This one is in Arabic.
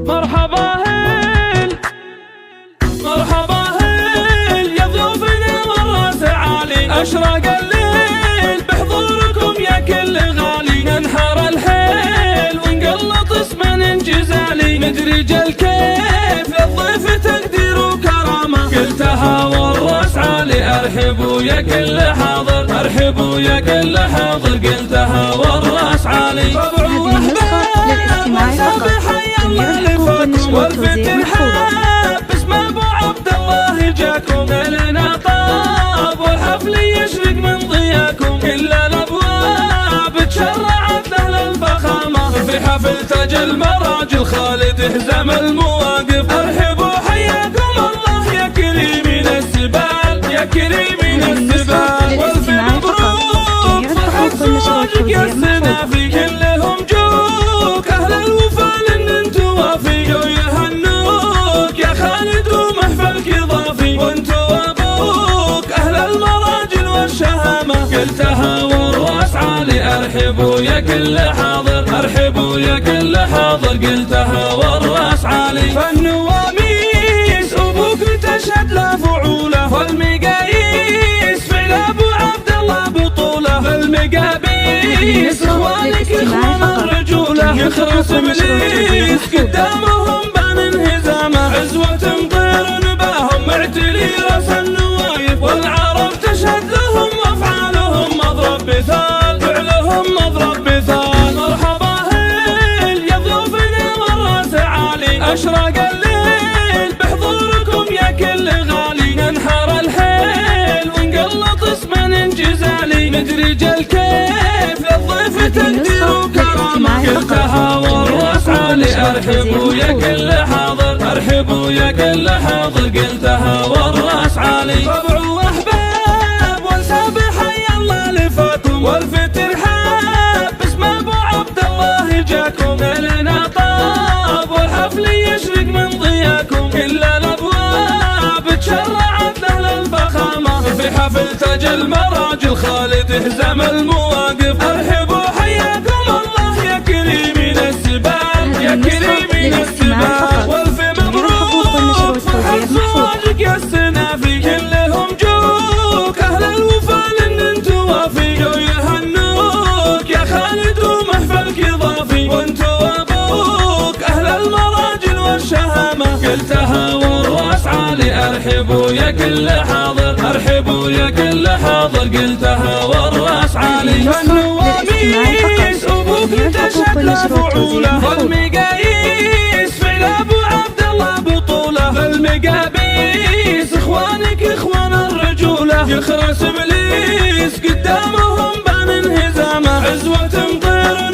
مرحبا هل مرحبا هل يا ضيوفنا والراس عالي، أشرق الليل بحضوركم يا كل غالي، ننحر الحيل ونقلط اسم انجزالي، ندرج الكيف للضيف تقدير وكرامة، قلتها والراس عالي ارحبوا يا كل حاضر، ارحبوا يا كل حاضر، قلتها والراس عالي. هذه النسخة للاستماع فقط، يرحب بالنشر والتوزيع محفوظة. باسم ابو عبد الله جاكم لنا طاب، والحفل يشرق من ضياكم، كل الابواب تشرعت له الفخامة، في حفل تاج المراجل خالد هزم المواقف، ارحبوا حياكم الله يا كريمين السبال، يا كريمين السبال، والف مبروك فرحة زواجك يا السنافي، كلهم جوك اهل الوفا لن انت وافي، يهنوك يا خالد ومحفلك ضافي، وانت وابوك اهل المراجل والشهامة، قلتها والراس عالي ارحبوا يا كل حاضر، ارحبوا يا كل حاضر، قلتها والراس عالي. فالنواميس ابوك تشهد له فعوله، والمقاييس فعل ابو عبد الله بطوله، المقابيس اخوانك اخوان الرجوله، يخرس ابليس قدامهم بان انهزامه، عزوة مطير نباهم معتلي راس النوايف، والعرب تشهد لهم وافعالهم مضرب مثال، فعلهم مضرب مثال. مرحبا هل يا ضيوفنا والراس عالي، اشرق الليل بحضوركم يا كل غالي، ننحر الحيل ونقلط اسم انجزالي، ندرج الكيف للضيف تقدير وكرامة، قلتها والراس عالي ارحبوا يا كل حاضر، ارحبوا يا كل حاضر، قلتها والراس عالي. طبع واحباب وانساب حي الله لفاكم، والف ترحاب باسم ابو عبد الله جاكم لنا طاب، والحفل يشرق من ضياكم، كل الابواب تشرعت له الفخامة، في حفل تاج المراجل خالد هزم المواقف، ارحبوا حياكم الله يا كريمين السبال، يا كريمين السبال، والف مبروك فرحة زواجك يا السنافي، كلهم جوك اهل الوفا لن انت وافي، يهنوك يا خالد ومحفلك ضافي، وانت وابوك اهل المراجل والشهامة، قلتها والراس عالي ارحبوا يا كل حاضر، ارحبوا يا كل حاضر، قلتها والراس عالي. فالنواميس ابوك تشهد له فعوله، والمقاييس فعل ابو عبد الله بطوله، المقابيس اخوانك اخوان الرجوله، يخرس ابليس قدامهم بان انهزامه، عزوة مطير